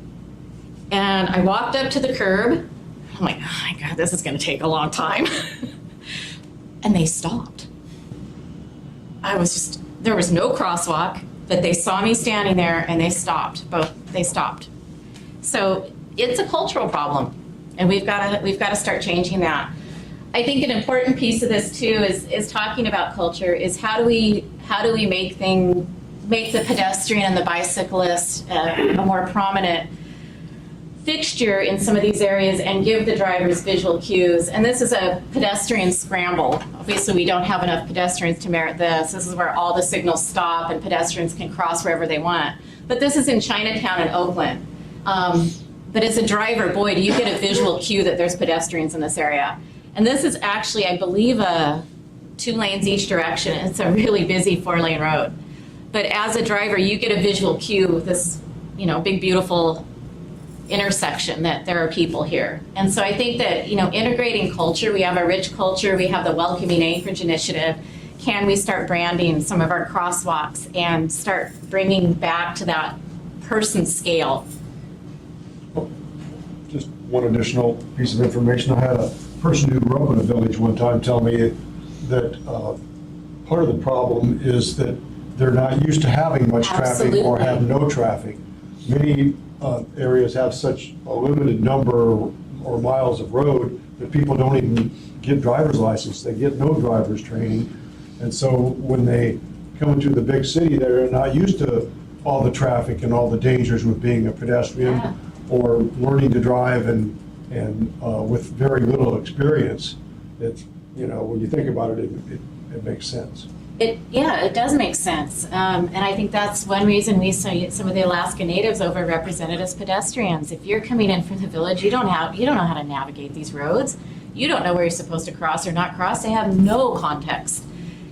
and I walked up to the curb. I'm like, oh my God, this is going to take a long time. And they stopped. There was no crosswalk, but they saw me standing there and they stopped. They stopped. So it's a cultural problem, and we've got to start changing that. I think an important piece of this too is talking about culture. Is how do we make the pedestrian and the bicyclist a more prominent fixture in some of these areas and give the drivers visual cues. And this is a pedestrian scramble. Obviously, we don't have enough pedestrians to merit this. This is where all the signals stop and pedestrians can cross wherever they want. But this is in Chinatown and Oakland. But as a driver, boy, do you get a visual cue that there's pedestrians in this area. And this is actually, I believe, 2 lanes each direction. It's a really busy 4-lane road. But as a driver, you get a visual cue with this, big, beautiful intersection that there are people here. And so I think that, integrating culture, we have a rich culture, we have the Welcoming Anchorage initiative. Can we start branding some of our crosswalks and start bringing back to that person scale? Just one additional piece of information. I had a person who grew up in a village one time tell me that part of the problem is that they're not used to having much traffic or have no traffic. Many areas have such a limited number or miles of road that people don't even get driver's license. They get no driver's training. And so when they come into the big city, they're not used to all the traffic and all the dangers with being a pedestrian or learning to drive and with very little experience. It's, when you think about it, it makes sense. It does make sense. And I think that's one reason we see some of the Alaska Natives overrepresented as pedestrians. If you're coming in from the village, you don't know how to navigate these roads. You don't know where you're supposed to cross or not cross. They have no context.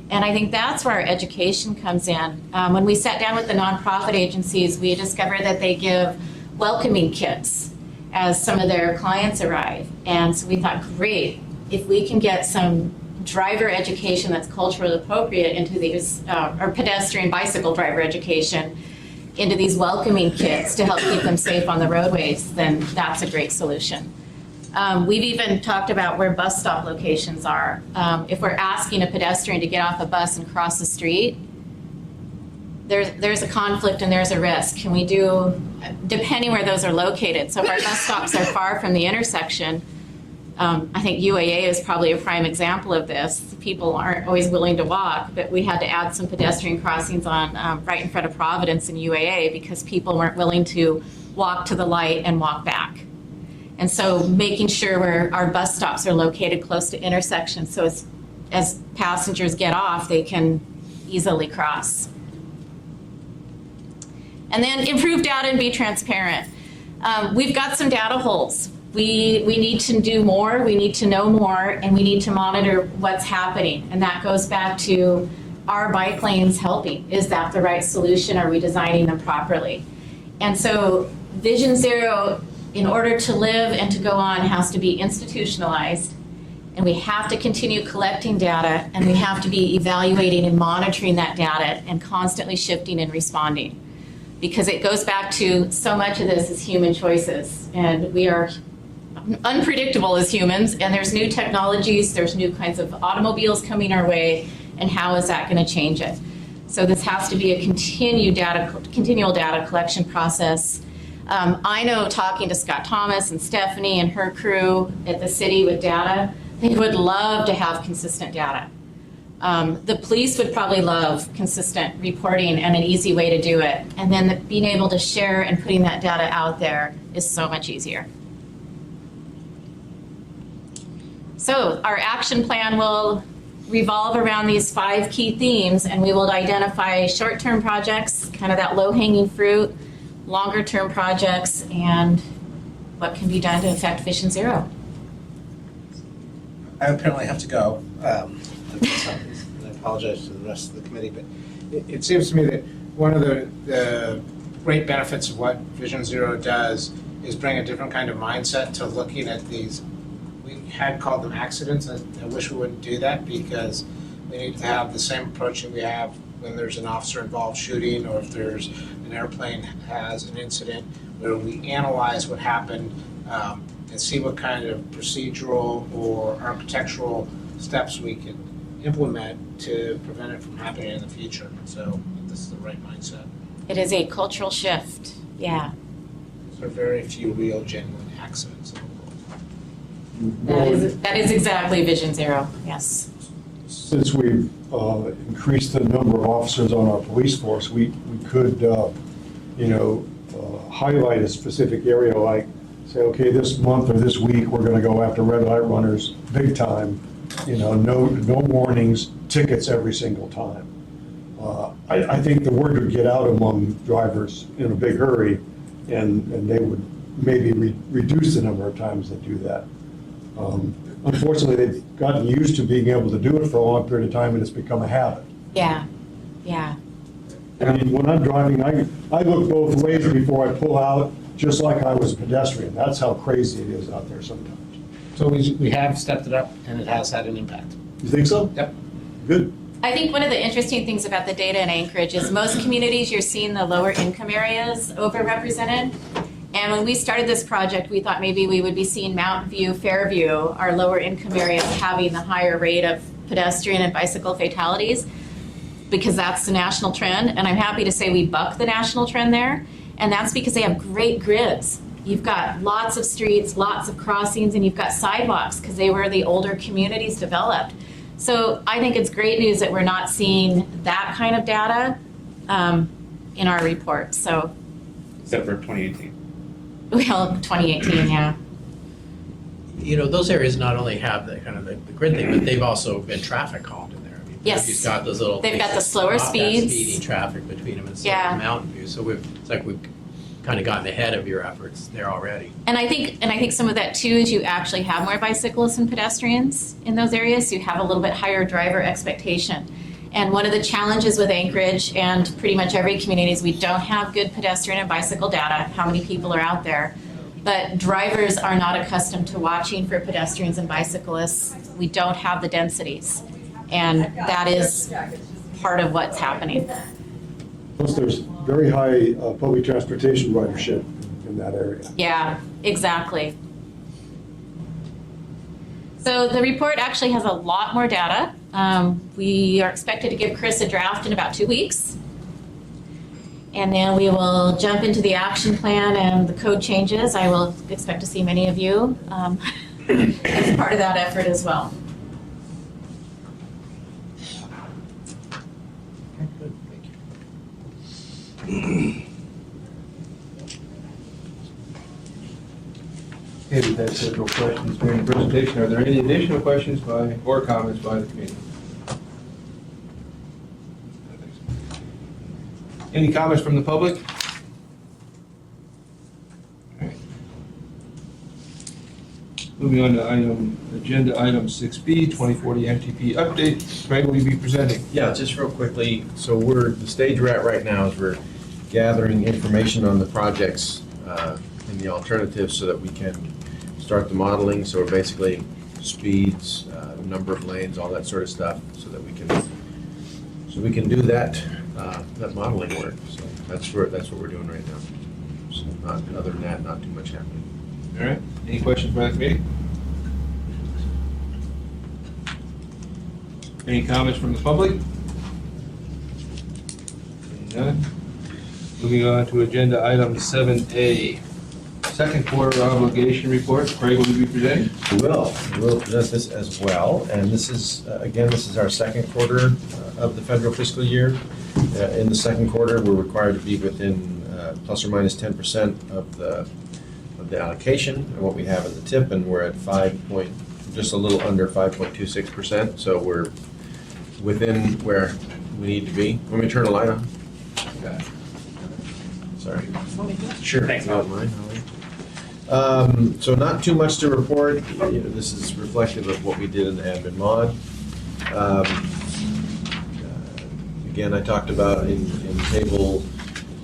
And I think that's where our education comes in. When we sat down with the nonprofit agencies, we discovered that they give welcoming kits as some of their clients arrive. And so we thought, great, if we can get some driver education that's culturally appropriate into these, or pedestrian bicycle driver education into these welcoming kits to help keep them safe on the roadways, then that's a great solution. We've even talked about where bus stop locations are. If we're asking a pedestrian to get off a bus and cross the street, there's a conflict and there's a risk. Can we do, depending where those are located, so if our bus stops are far from the intersection, I think UAA is probably a prime example of this. People aren't always willing to walk, but we had to add some pedestrian crossings on right in front of Providence in UAA because people weren't willing to walk to the light and walk back. And so making sure where our bus stops are located close to intersections so as passengers get off, they can easily cross. And then improve data and be transparent. We've got some data holes. We need to do more, we need to know more, and we need to monitor what's happening. And that goes back to, are bike lanes helping? Is that the right solution? Are we designing them properly? And so Vision Zero, in order to live and to go on, has to be institutionalized. And we have to continue collecting data, and we have to be evaluating and monitoring that data and constantly shifting and responding. because it goes back to so much of this is human choices, and we are unpredictable as humans, and there's new technologies, there's new kinds of automobiles coming our way, and how is that going to change it? So this has to be a continual data collection process. I know, talking to Scott Thomas and Stephanie and her crew at the city with data, they would love to have consistent data. The police would probably love consistent reporting and an easy way to do it. And then being able to share and putting that data out there is so much easier. So our action plan will revolve around these 5 key themes, and we will identify short-term projects, kind of that low-hanging fruit, longer-term projects, and what can be done to affect Vision Zero. I apparently have to go. And I apologize to the rest of the committee, but it seems to me that one of the great benefits of what Vision Zero does is bring a different kind of mindset to looking at these. We had called them accidents. I wish we wouldn't do that, because we need to have the same approach that we have when there's an officer-involved shooting, or if there's an airplane has an incident, where we analyze what happened and see what kind of procedural or architectural steps we can implement to prevent it from happening in the future. So this is the right mindset. It is a cultural shift, yeah. There are very few real, genuine accidents in the world. That is exactly Vision Zero, yes. Since we've increased the number of officers on our police force, we could, highlight a specific area, like say, okay, this month or this week, we're going to go after red light runners big time. No warnings, tickets every single time. I think the word would get out among drivers in a big hurry, and they would maybe reduce the number of times they do that. Unfortunately, they've gotten used to being able to do it for a long period of time, and it's become a habit. Yeah, yeah. I mean, when I'm driving, I look both ways before I pull out, just like I was a pedestrian. That's how crazy it is out there sometimes. So we have stepped it up, and it has had an impact. You think so? Yep. Good. I think one of the interesting things about the data in Anchorage is most communities, you're seeing the lower income areas overrepresented. And when we started this project, we thought maybe we would be seeing Mountain View, Fairview, our lower income areas, having the higher rate of pedestrian and bicycle fatalities, because that's the national trend. And I'm happy to say we buck the national trend there. And that's because they have great grids. You've got lots of streets, lots of crossings, and you've got sidewalks, because they were the older communities developed. So I think it's great news that we're not seeing that kind of data in our report. So, Except for 2018. well, 2018, yeah. Those areas not only have the kind of the grid thing, but they've also been traffic calmed in there. I mean, Yes. You've got those little. They've got things the that slower stop that speeds. Speeding traffic between them and Yeah. Mountain View. So it's like we've kind of gotten ahead of your efforts there already. And I think some of that too is you actually have more bicyclists and pedestrians in those areas. So you have a little bit higher driver expectation. And one of the challenges with Anchorage and pretty much every community is we don't have good pedestrian and bicycle data, how many people are out there. But drivers are not accustomed to watching for pedestrians and bicyclists. We don't have the densities. And that is part of what's happening. Plus, there's very high public transportation ridership in that area. Yeah, exactly. So the report actually has a lot more data. We are expected to give Chris a draft in about 2 weeks. And then we will jump into the action plan and the code changes. I will expect to see many of you as part of that effort as well. Okay, good, thank you. Okay, we've had several questions during the presentation. Are there any additional questions or comments by the committee? Any comments from the public? All right. Moving on to agenda item 6B, 2040 MTP update. Craig, will you be presenting? Yeah, just real quickly, so the stage we're at right now is we're gathering information on the projects and the alternatives so that we can start the modeling. So we're basically speeds, number of lanes, all that sort of stuff, so we can do that that modeling work. So that's what we're doing right now. So other than that, not too much happening. All right, any questions by the committee? Any comments from the public? Seeing none. Moving on to agenda item 7A, second quarter obligation report. Craig, will you be presenting? We'll present this as well, and this is, again, this is our second quarter of the federal fiscal year. In the second quarter, we're required to be within plus or minus 10% of the allocation and what we have in the tip, and we're at just a little under 5.26%, so we're within where we need to be. Let me turn the light on. Okay. Sorry. Sure. Thanks, Not mine, so not too much to report. This is reflective of what we did in the admin mod. Again, I talked about in table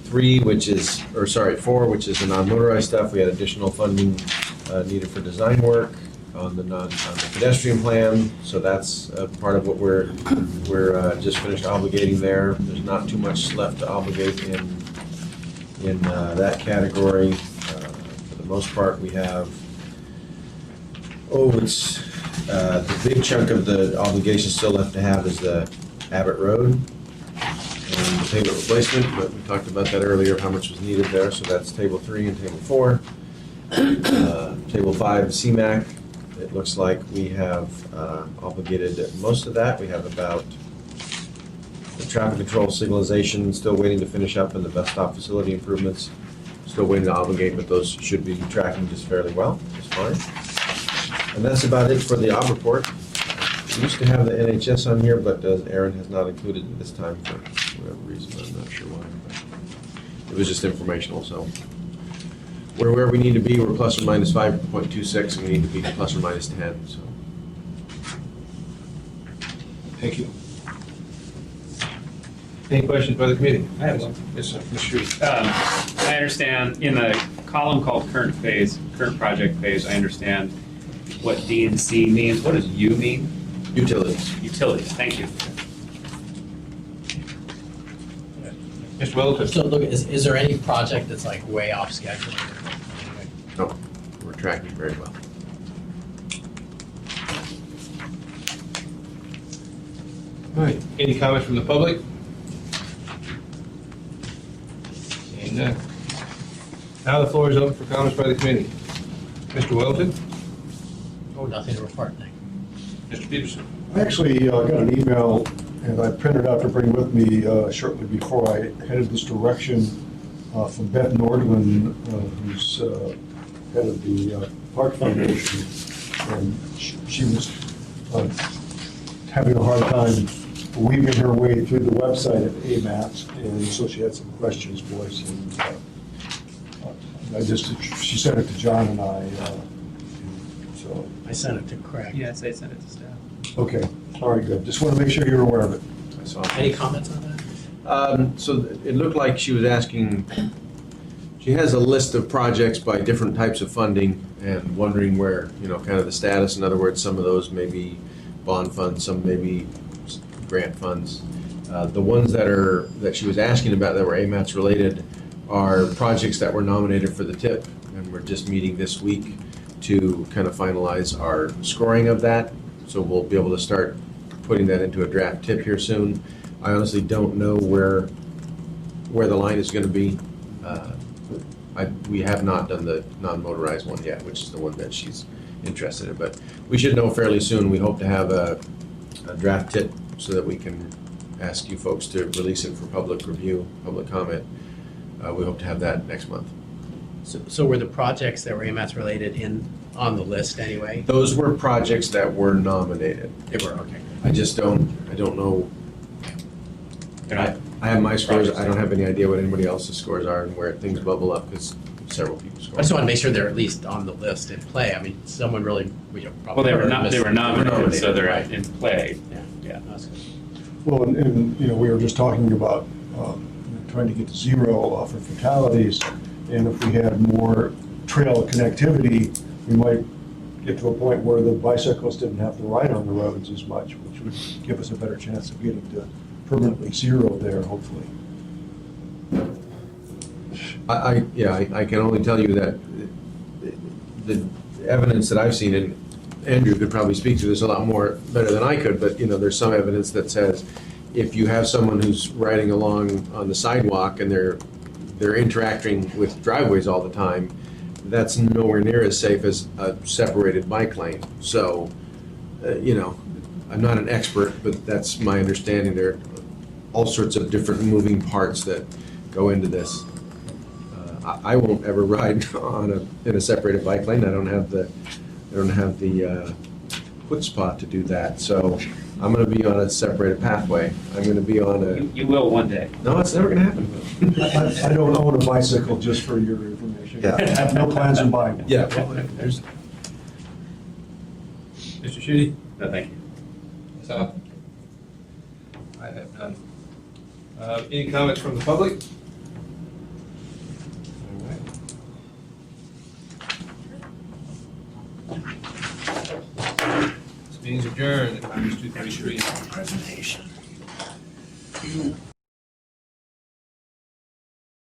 4, which is the non-motorized stuff. We had additional funding needed for design work on the pedestrian plan. So that's part of what we're just finished obligating there. There's not too much left to obligate in that category. For the most part, we have, it's the big chunk of the obligation still left to have is the Abbott Road and the pavement replacement, but we talked about that earlier, how much was needed there, so that's table 3 and table 4. Table 5, CMAC, it looks like we have obligated most of that. We have about the traffic control signalization, still waiting to finish up, and the bus stop facility improvements, still waiting to obligate, but those should be tracking just fairly well, just fine. And that's about it for the op report. We used to have the NHS on here, but Aaron has not included it this time for whatever reason, I'm not sure why. But it was just informational, so. We're where we need to be, we're plus or minus 5.26, and we need to be plus or minus 10, so. Thank you. Any questions by the committee? I have one. Yes, sir. Mr. Reed. I understand in the column called current project phase, I understand what D and C means. What does U mean? Utilities. Utilities, thank you. Mr. Wells? So look, is there any project that's like way off schedule? No, we're tracking very well. All right, any comments from the public? Seeing none. Now the floor is open for comments by the committee. Mr. Welton? Oh, nothing to report, thank you. Mr. Peterson? I actually got an email, and I printed out to bring with me shortly before I headed this direction from Beth Nordland, who's head of the Park Foundation. And she was having a hard time weaving her way through the website of AMATS, and so she had some questions for us. And she sent it to John and I. So I sent it to Craig. Yes, I sent it to staff. okay, all right, good. Just want to make sure you're aware of it. I saw Any it. comments on that? So it looked like she was asking, she has a list of projects by different types of funding and wondering where, kind of the status. In other words, some of those may be bond funds, some may be grant funds. The ones that she was asking about that were AMATS related are projects that were nominated for the TIP, and we're just meeting this week to kind of finalize our scoring of that. So we'll be able to start putting that into a draft TIP here soon. I honestly don't know where the line is going to be. We have not done the non-motorized one yet, which is the one that she's interested in, but we should know fairly soon. We hope to have a draft TIP so that we can ask you folks to release it for public review, public comment. We hope to have that next month. So were the projects that were AMATS related on the list anyway? Those were projects that were nominated. They were, okay. I don't know. They're not I have my scores. projects. I don't have any idea what anybody else's scores are and where things bubble up because several people score. I just want to make sure they're at least on the list in play. I mean, someone really, Well, probably. they were nominated, so they're right. in play. Yeah. Yeah. That's good. Well, and we were just talking about trying to get to zero for fatalities, and if we had more trail connectivity, we might get to a point where the bicyclists didn't have to ride on the roads as much, which would give us a better chance of getting to permanently zero there, hopefully. I can only tell you that the evidence that I've seen, and Andrew could probably speak to this a lot more better than I could, but, there's some evidence that says if you have someone who's riding along on the sidewalk and they're interacting with driveways all the time, that's nowhere near as safe as a separated bike lane. So, I'm not an expert, but that's my understanding. There are all sorts of different moving parts that go into this. I won't ever ride in a separated bike lane. I don't have the foot spot to do that. So I'm going to be on a separated pathway. I'm going to be on a. You will one day. No, it's never going to happen. I don't own a bicycle, just for your information. Yeah. I have no plans on buying one. Yeah. Well, there's. Mr. Shudi? No, thank you. So, I have none. Any comments from the public? All right. This meeting's adjourned at 2:33. Presentation.